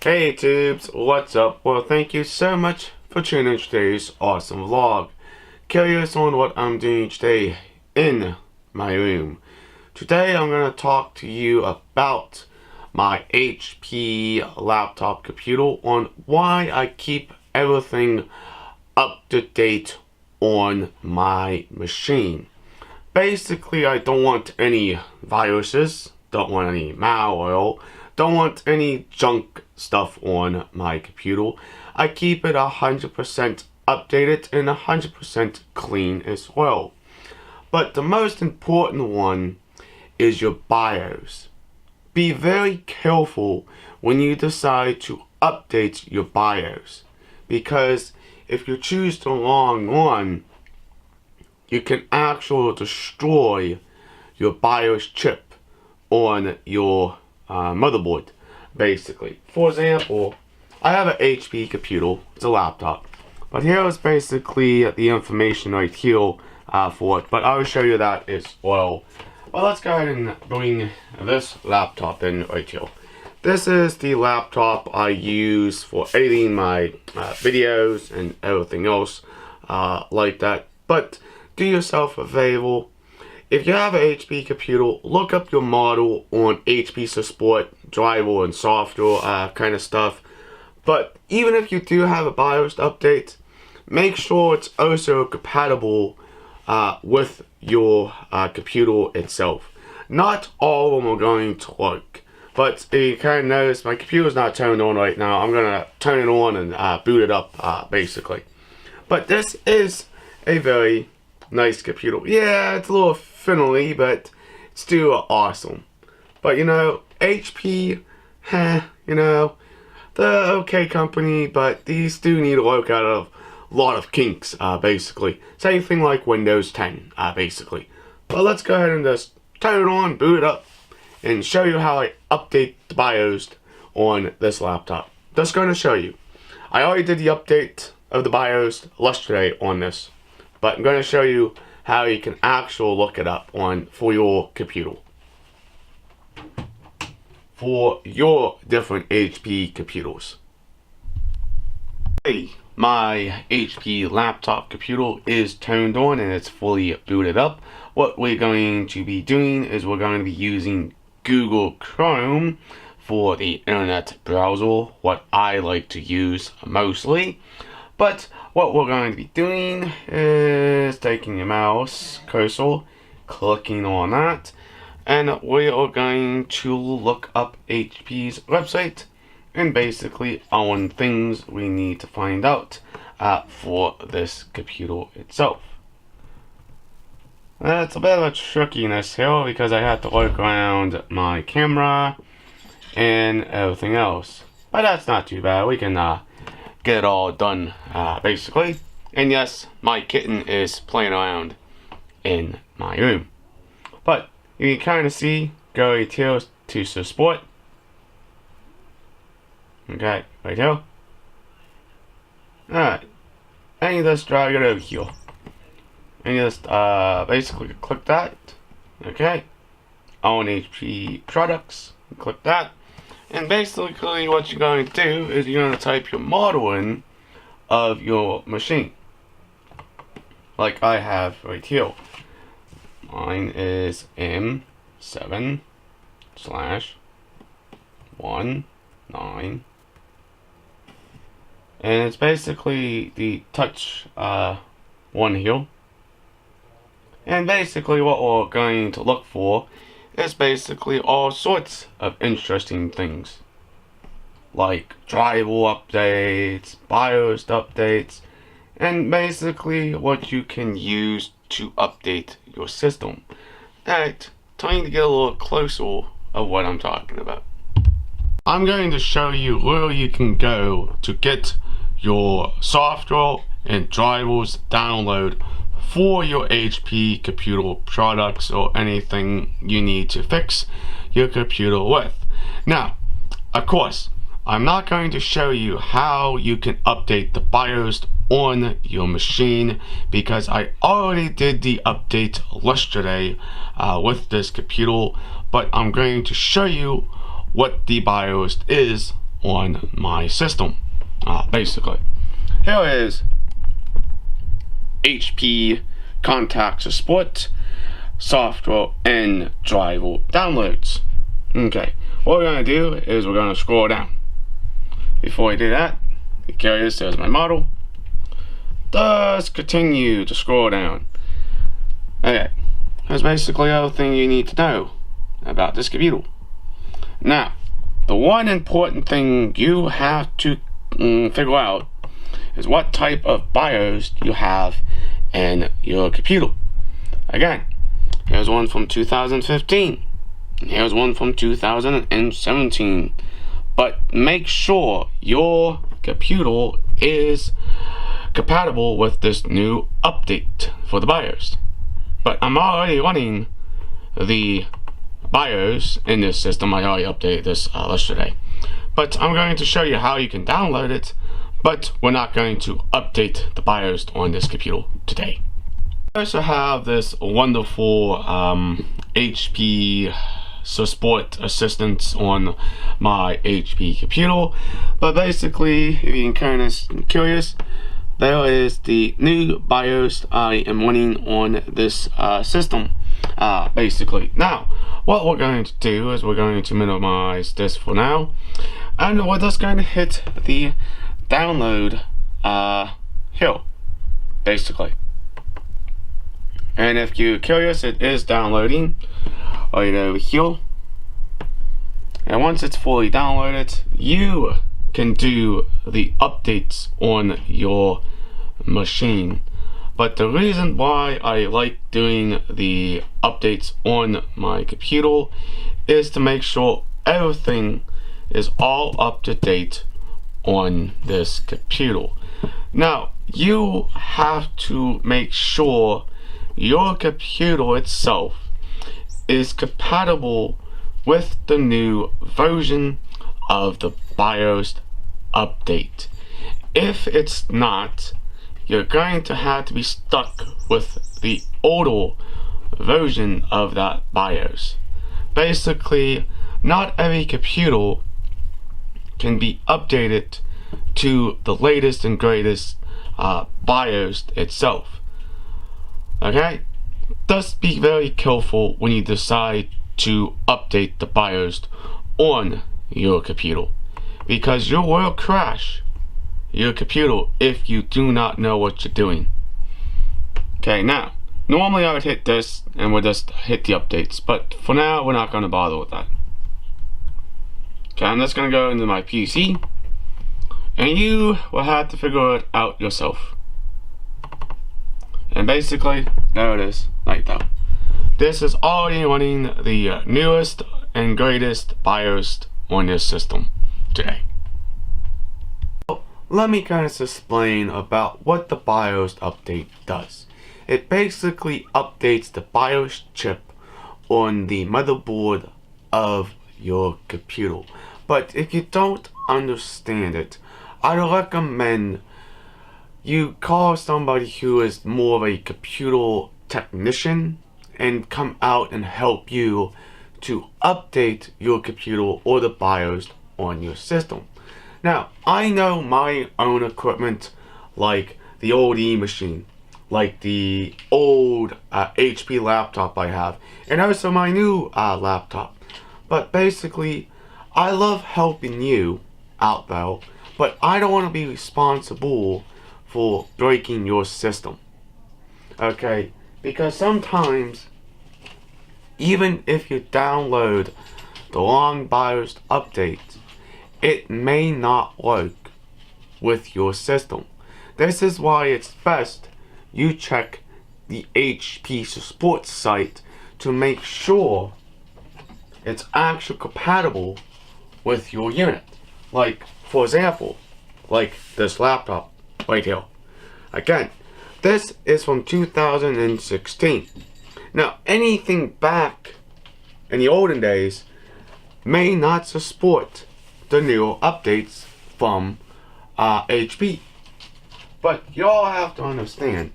Hey tubes, what's up? Well, thank you so much for tuning in today's awesome vlog. Curious on what I'm doing today in my room. Today I'm going to talk to you about my HP laptop computer on why I keep everything up to date on my machine. Basically, I don't want any viruses, don't want any malware, don't want any junk stuff on my computer. I keep it 100% updated and 100% clean as well. But the most important one is your BIOS. Be very careful when you decide to update your BIOS, because if you choose the wrong one, you can actually destroy your BIOS chip on your motherboard, basically. For example, I have an HP computer, it's a laptop, but here is basically the information right here for it, but I will show you that as well. But let's go ahead and bring this laptop in right here. This is the laptop I use for editing my videos and everything else like that. But do yourself a favor. If you have an HP computer, look up your model on HP support, driver and software kind of stuff. But even if you do have a BIOS update, make sure it's also compatible with your computer itself. Not all of them are going to work, but you kind of notice my computer's not turned on right now. I'm going to turn it on and boot it up basically. But this is a very nice computer. Yeah, it's a little fiddly, but it's still awesome. But you know, HP, you know, they're okay company, but these do need to work out of a lot of kinks, basically. Same thing like Windows 10, basically. But let's go ahead and just turn it on, boot it up, and show you how I update the BIOS on this laptop. Just going to show you. I already did the update of the BIOS yesterday on this, but I'm going to show you how you can actually look it up for your computer, for your different HP computers. Hey, my HP laptop computer is turned on and it's fully booted up. What we're going to be doing is we're going to be using Google Chrome for the internet browser, what I like to use mostly. But what we're going to be doing is taking your mouse cursor, clicking on that, and we are going to look up HP's website and basically on things we need to find out for this computer itself. It's a bit of a trickiness here because I have to work around my camera and everything else, but that's not too bad. We can get it all done basically. And yes, my kitten is playing around in my room. But you can kind of see, go right here to support. Okay, right here. Alright, and you just drag it over here. And you just basically click that. Okay, on HP products, click that. And basically what you're going to do is you're going to type your model in of your machine. Like I have right here. Mine is M7/19. And it's basically the touch one here. And basically what we're going to look for is basically all sorts of interesting things, like driver updates, BIOS updates, and basically what you can use to update your system. Alright, time to get a little closer of what I'm talking about. I'm going to show you where you can go to get your software and drivers download for your HP computer products or anything you need to fix your computer with. Now, of course, I'm not going to show you how you can update the BIOS on your machine because I already did the update yesterday with this computer, but I'm going to show you what the BIOS is on my system. Basically, here is HP Contact Support software and driver downloads. Okay, what we're going to do is we're going to scroll down. Before I do that, be curious, there's my model. Let's continue to scroll down. Okay, that's basically everything you need to know about this computer. Now, the one important thing you have to figure out is what type of BIOS you have in your computer. Again, here's one from 2015. Here's one from 2017. But make sure your computer is compatible with this new update for the BIOS. But I'm already running the BIOS in this system. I already updated this yesterday. But I'm going to show you how you can download it, but we're not going to update the BIOS on this computer today. I also have this wonderful HP support assistance on my HP computer. But basically, if you're kind of curious, there is the new BIOS I am running on this system. Basically, now what we're going to do is we're going to minimize this for now, and we're just going to hit the download here, basically. And if you're curious, it is downloading right over here. And once it's fully downloaded, you can do the updates on your machine. But the reason why I like doing the updates on my computer is to make sure everything is all up to date on this computer. Now, you have to make sure your computer itself is compatible with the new version of the BIOS update. If it's not, you're going to have to be stuck with the older version of that BIOS. Basically, not every computer can be updated to the latest and greatest BIOS itself. Okay? Just be very careful when you decide to update the BIOS on your computer, because you will crash your computer if you do not know what you're doing. Okay, now, normally I would hit this and we'll just hit the updates, but for now we're not going to bother with that. Okay, I'm just going to go into my PC, and you will have to figure it out yourself. And basically, there it is, right there. This is already running the newest and greatest BIOS on this system today. Let me kind of explain about what the BIOS update does. It basically updates the BIOS chip on the motherboard of your computer. But if you don't understand it, I recommend you call somebody who is more of a computer technician and come out and help you to update your computer or the BIOS on your system. Now, I know my own equipment, like the old E-machine, like the old HP laptop I have, and also my new laptop. But basically, I love helping you out there, but I don't want to be responsible for breaking your system. Okay? Because sometimes, even if you download the wrong BIOS update, it may not work with your system. This is why it's best you check the HP support site to make sure it's actually compatible with your unit. Like, for example, like this laptop right here. Again, this is from 2016. Now, anything back in the olden days may not support the new updates from HP. But y'all have to understand,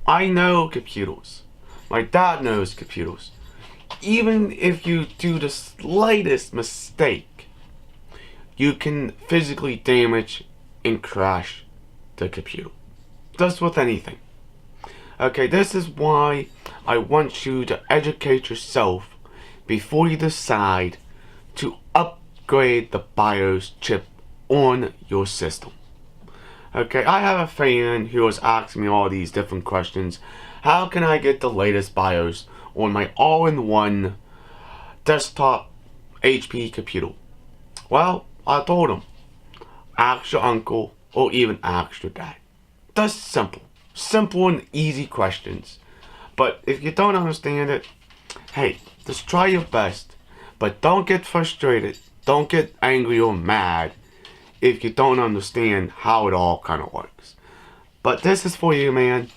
I know computers. My dad knows computers. Even if you do the slightest mistake, you can physically damage and crash the computer. Just with anything. Okay, this is why I want you to educate yourself before you decide to upgrade the BIOS chip on your system. Okay, I have a fan who was asking me all these different questions. How can I get the latest BIOS on my all-in-one desktop HP computer? Well, I told him, ask your uncle or even ask your dad. That's simple. Simple and easy questions. But if you don't understand it, hey, just try your best. But don't get frustrated. Don't get angry or mad if you don't understand how it all kind of works. But this is for you, man.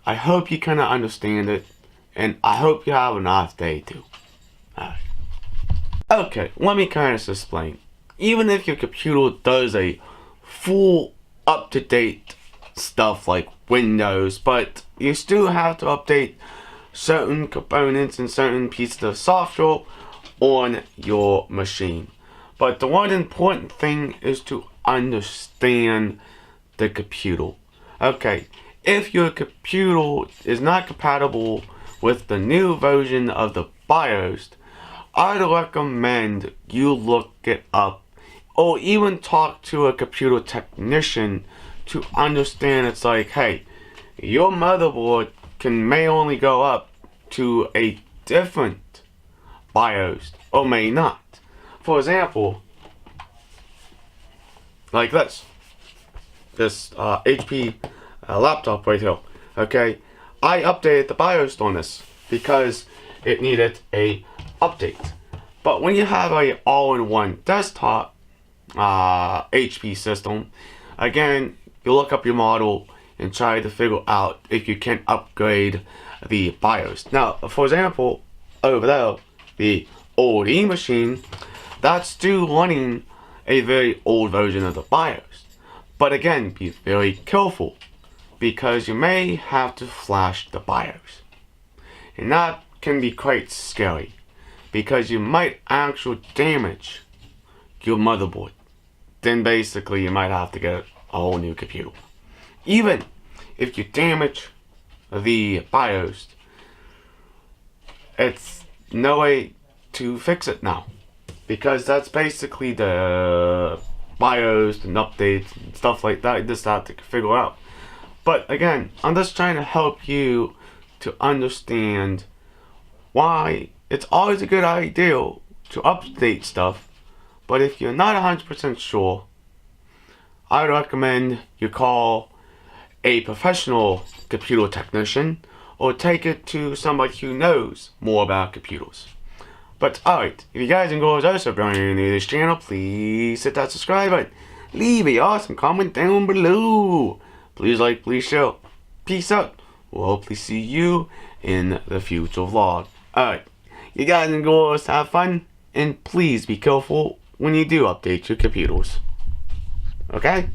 I hope you kind of understand it. And I hope you have a nice day, too. Alright. Okay, let me kind of explain. Even if your computer does a full up-to-date stuff like Windows, but you still have to update certain components and certain pieces of software on your machine. But the one important thing is to understand the computer. Okay, if your computer is not compatible with the new version of the BIOS, I'd recommend you look it up or even talk to a computer technician to understand. It's like, hey, your motherboard may only go up to a different BIOS or may not. For example, like this HP laptop right here. Okay, I updated the BIOS on this because it needed a update. But when you have a all-in-one desktop HP system, again, you look up your model and try to figure out if you can upgrade the BIOS. Now, for example, over there, the old E machine, that's still running a very old version of the BIOS. But again, be very careful because you may have to flash the BIOS. And that can be quite scary because you might actually damage your motherboard. Then basically you might have to get a whole new computer. Even if you damage the BIOS, it's no way to fix it now, because that's basically the BIOS and updates and stuff like that. You just have to figure out. But again, I'm just trying to help you to understand why it's always a good idea to update stuff. But if you're not 100% sure, I recommend you call a professional computer technician or take it to somebody who knows more about computers. But alright, if you guys enjoy this, if you're new to this channel, please hit that subscribe button. Leave a awesome comment down below. Please like, please share. Peace out. We'll hopefully see you in the future vlog. Alright, you guys enjoy this, have fun, and please be careful when you do update your computers. Okay?